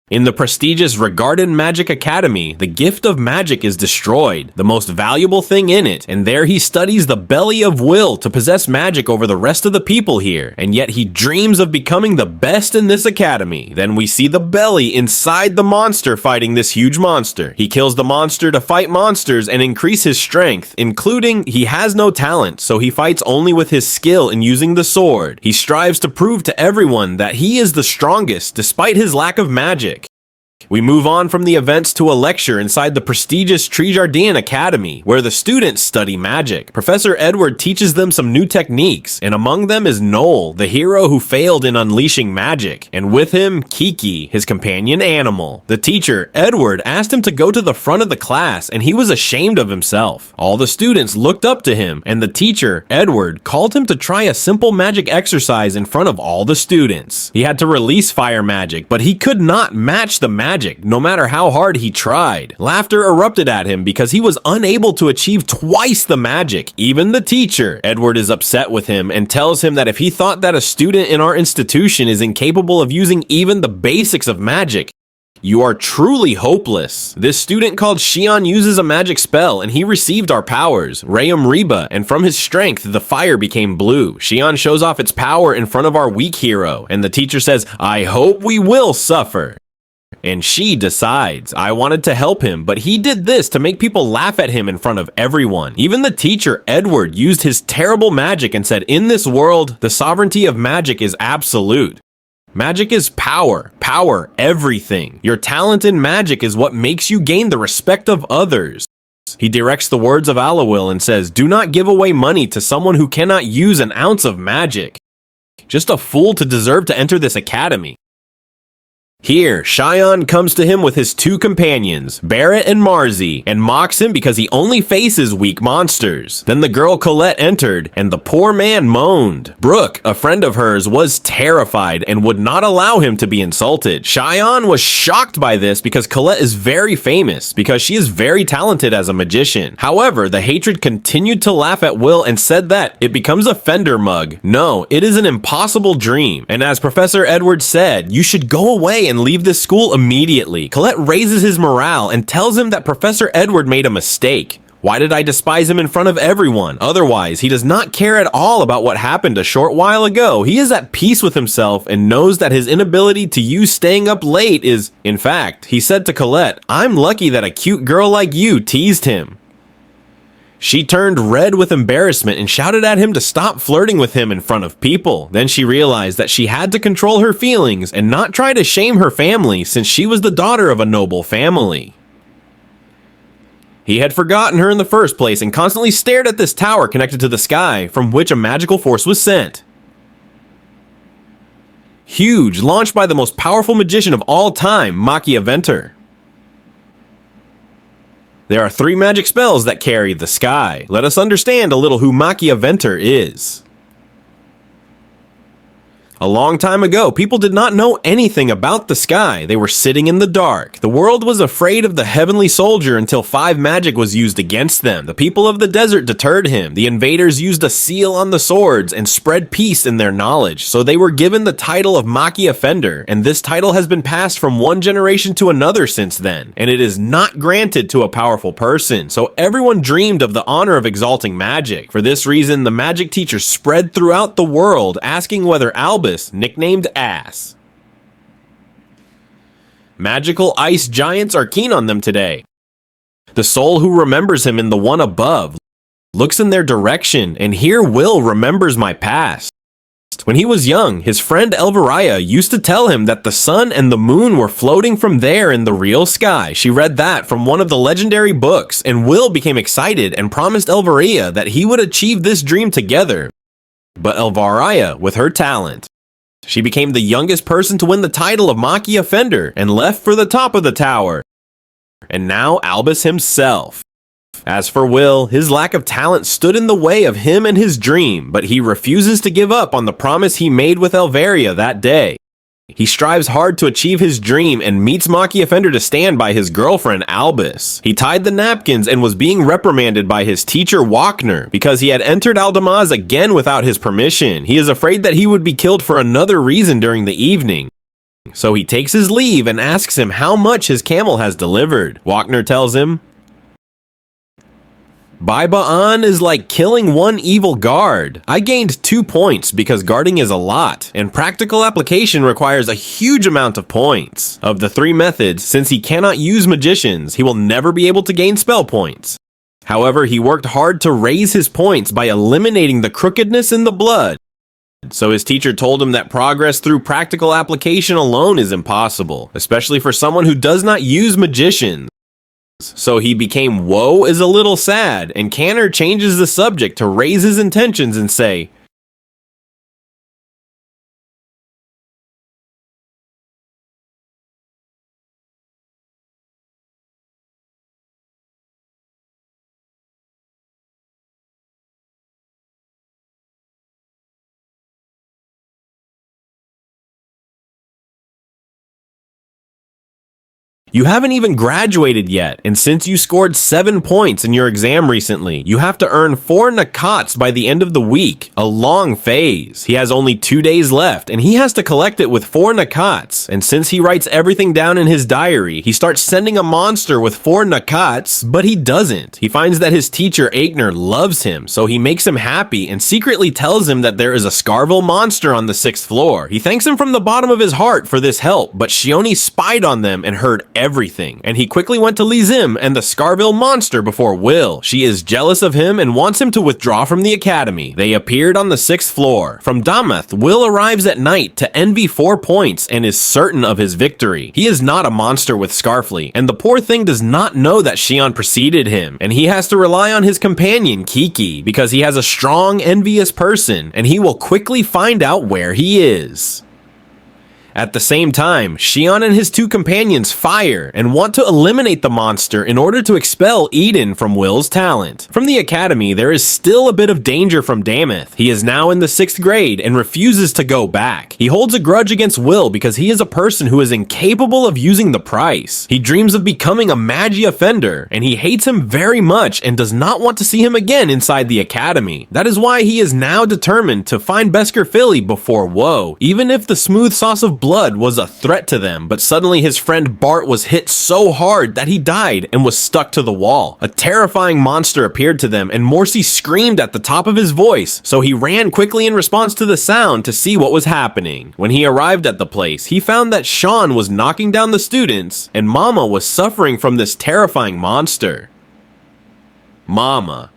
In the prestigious Regarded Magic Academy, the gift of magic is destroyed, the most valuable thing in it, and there he studies the belly of Will to possess magic over the rest of the people here, and yet he dreams of becoming the best in this academy. Then we see the belly inside the monster fighting this huge monster. He kills the monster to fight monsters and increase his strength, including he has no talent, so he fights only with his skill in using the sword. He strives to prove to everyone that he is the strongest despite his lack of magic. We move on from the events to a lecture inside the prestigious Trijardin Academy, where the students study magic. Professor Edward teaches them some new techniques, and among them is Noel, the hero who failed in unleashing magic, and with him, Kiki, his companion animal. The teacher, Edward, asked him to go to the front of the class, and he was ashamed of himself. All the students looked up to him, and the teacher, Edward, called him to try a simple magic exercise in front of all the students. He had to release fire magic, but he could not match the magic, no matter how hard he tried. Laughter erupted at him because he was unable to achieve twice the magic. Even the teacher, Edward, is upset with him and tells him that if he thought that a student in our institution is incapable of using even the basics of magic, you are truly hopeless. This student called Shion uses a magic spell and he received our powers, Rayum Reba, and from his strength, the fire became blue. Shion shows off its power in front of our weak hero, and the teacher says, "I hope we will suffer." And she decides, I wanted to help him, but he did this to make people laugh at him in front of everyone. Even the teacher, Edward, used his terrible magic and said, in this world, the sovereignty of magic is absolute. Magic is power. Power, everything. Your talent in magic is what makes you gain the respect of others. He directs the words of Alawil and says, do not give away money to someone who cannot use an ounce of magic. Just a fool to deserve to enter this academy. Here, Shion comes to him with his two companions, Barrett and Marzi, and mocks him because he only faces weak monsters. Then the girl Colette entered, and the poor man moaned. Brooke, a friend of hers, was terrified and would not allow him to be insulted. Shion was shocked by this because Colette is very famous, because she is very talented as a magician. However, the hatred continued to laugh at Will and said that it becomes a fender mug. No, it is an impossible dream. And as Professor Edwards said, you should go away and leave this school immediately. Colette raises his morale and tells him that Professor Edward made a mistake. Why did I despise him in front of everyone? Otherwise, he does not care at all about what happened a short while ago. He is at peace with himself and knows that his inability to use staying up late is, in fact, he said to Colette, I'm lucky that a cute girl like you teased him. She turned red with embarrassment and shouted at him to stop flirting with him in front of people. Then she realized that she had to control her feelings and not try to shame her family since she was the daughter of a noble family. He had forgotten her in the first place and constantly stared at this tower connected to the sky from which a magical force was sent. Huge, launched by the most powerful magician of all time, Machiaventur. There are 3 magic spells that carry the sky. Let us understand a little who Machiaventur is. A long time ago, people did not know anything about the sky. They were sitting in the dark. The world was afraid of the heavenly soldier until 5 magic was used against them. The people of the desert deterred him. The invaders used a seal on the swords and spread peace in their knowledge. So they were given the title of Machiaventur, and this title has been passed from one generation to another since then. And it is not granted to a powerful person. So everyone dreamed of the honor of exalting magic. For this reason, the magic teacher spread throughout the world, asking whether Albus, nicknamed Ass. Magical ice giants are keen on them today. The soul who remembers him in the one above looks in their direction, and here Will remembers my past. When he was young, his friend Elvariah used to tell him that the sun and the moon were floating from there in the real sky. She read that from one of the legendary books, and Will became excited and promised Elvariah that he would achieve this dream together. But Elvariah, with her talent, she became the youngest person to win the title of Machiaventur and left for the top of the tower. And now Albus himself. As for Will, his lack of talent stood in the way of him and his dream, but he refuses to give up on the promise he made with Elvaria that day. He strives hard to achieve his dream and meets Machiaventur to stand by his girlfriend Albus. He tied the napkins and was being reprimanded by his teacher Wagner because he had entered Aldamaz again without his permission. He is afraid that he would be killed for another reason during the evening. So he takes his leave and asks him how much his camel has delivered. Wagner tells him, Baibaan is like killing one evil guard. I gained 2 points because guarding is a lot, and practical application requires a huge amount of points. Of the 3 methods, since he cannot use magicians, he will never be able to gain spell points. However, he worked hard to raise his points by eliminating the crookedness in the blood. So his teacher told him that progress through practical application alone is impossible, especially for someone who does not use magicians. So he became "Woe is a little sad," and Canner changes the subject to raise his intentions and say, You haven't even graduated yet, and since you scored 7 points in your exam recently, you have to earn 4 nakats by the end of the week, a long phase. He has only 2 days left, and he has to collect it with 4 nakats, and since he writes everything down in his diary, he starts sending a monster with 4 nakats, but he doesn't. He finds that his teacher Aigner loves him, so he makes him happy and secretly tells him that there is a Scarville monster on the 6th floor. He thanks him from the bottom of his heart for this help, but Shioni spied on them and heard everything, and he quickly went to Lizim and the Scarville monster before Will. She is jealous of him and wants him to withdraw from the academy. They appeared on the 6th floor. From Damath, Will arrives at night to envy 4 points and is certain of his victory. He is not a monster with Scarfly, and the poor thing does not know that Shion preceded him, and he has to rely on his companion Kiki because he has a strong, envious person, and he will quickly find out where he is. At the same time, Shion and his 2 companions fire and want to eliminate the monster in order to expel Eden from Will's talent. From the academy, there is still a bit of danger from Damath. He is now in the 6th grade and refuses to go back. He holds a grudge against Will because he is a person who is incapable of using the price. He dreams of becoming a magi offender, and he hates him very much and does not want to see him again inside the academy. That is why he is now determined to find Beskar Philly before Woe, even if the smooth sauce of blood was a threat to them. But suddenly his friend Bart was hit so hard that he died and was stuck to the wall. A terrifying monster appeared to them, and Morsi screamed at the top of his voice, so he ran quickly in response to the sound to see what was happening. When he arrived at the place, he found that Sean was knocking down the students, and Mama was suffering from this terrifying monster. Mama.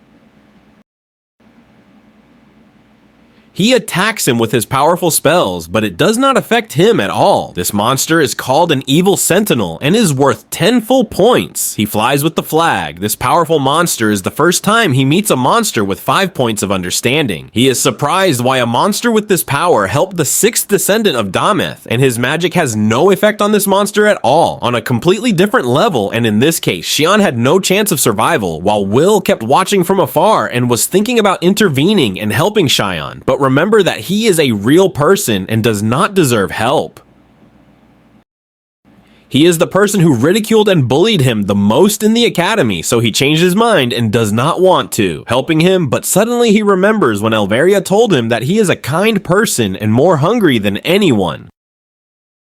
He attacks him with his powerful spells, but it does not affect him at all. This monster is called an evil sentinel and is worth 10 full points. He flies with the flag. This powerful monster is the first time he meets a monster with 5 points of understanding. He is surprised why a monster with this power helped the 6th descendant of Damath, and his magic has no effect on this monster at all, on a completely different level, and in this case, Shion had no chance of survival, while Will kept watching from afar and was thinking about intervening and helping Shion, but remember that he is a real person and does not deserve help. He is the person who ridiculed and bullied him the most in the academy, so he changed his mind and does not want to, helping him, but suddenly he remembers when Elveria told him that he is a kind person and more hungry than anyone.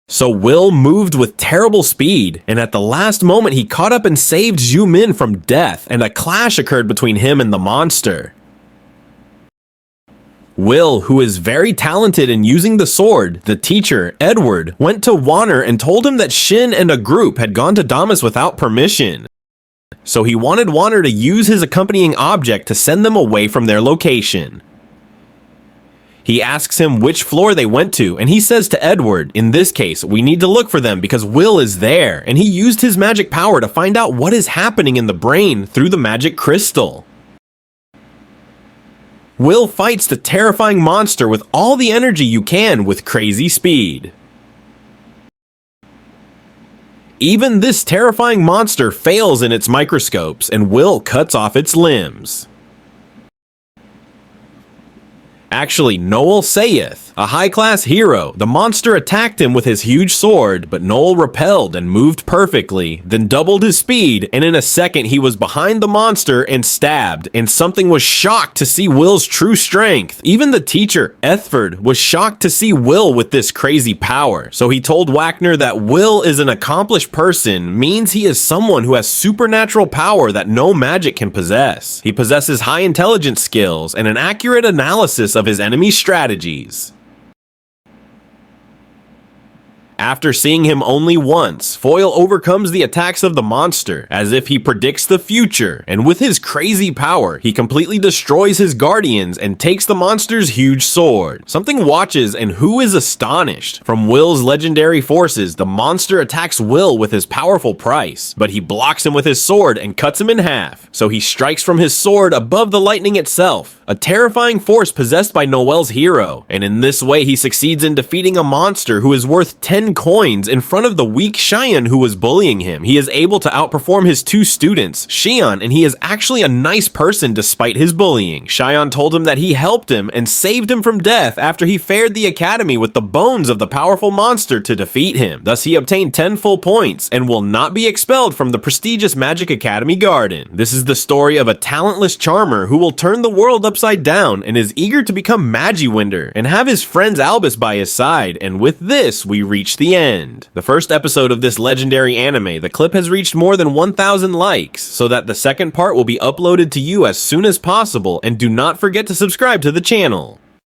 So Will moved with terrible speed, and at the last moment he caught up and saved Zhu Min from death, and a clash occurred between him and the monster. Will, who is very talented in using the sword, the teacher, Edward, went to Warner and told him that Shin and a group had gone to Damas without permission. So he wanted Warner to use his accompanying object to send them away from their location. He asks him which floor they went to, and he says to Edward, in this case, we need to look for them because Will is there, and he used his magic power to find out what is happening in the brain through the magic crystal. Will fights the terrifying monster with all the energy you can with crazy speed. Even this terrifying monster fails in its microscopes, and Will cuts off its limbs. Actually, Noel saith, A high-class hero, the monster attacked him with his huge sword, but Noel repelled and moved perfectly, then doubled his speed, and in a second he was behind the monster and stabbed, and something was shocked to see Will's true strength. Even the teacher, Ethford, was shocked to see Will with this crazy power, so he told Wagner that Will is an accomplished person means he is someone who has supernatural power that no magic can possess. He possesses high intelligence skills and an accurate analysis of his enemy's strategies. After seeing him only once, Foil overcomes the attacks of the monster, as if he predicts the future, and with his crazy power, he completely destroys his guardians and takes the monster's huge sword. Something watches and who is astonished. From Will's legendary forces, the monster attacks Will with his powerful price, but he blocks him with his sword and cuts him in half, so he strikes from his sword above the lightning itself, a terrifying force possessed by Noel's hero, and in this way he succeeds in defeating a monster who is worth 10 coins in front of the weak Cheyenne who was bullying him. He is able to outperform his two students, Shion, and he is actually a nice person despite his bullying. Cheyenne told him that he helped him and saved him from death after he fared the academy with the bones of the powerful monster to defeat him. Thus he obtained 10 full points and will not be expelled from the prestigious Magic Academy garden. This is the story of a talentless charmer who will turn the world upside down and is eager to become Magiwinder and have his friends Albus by his side, and with this we reach the end. The first episode of this legendary anime, the clip has reached more than 1,000 likes, so that the second part will be uploaded to you as soon as possible, and do not forget to subscribe to the channel.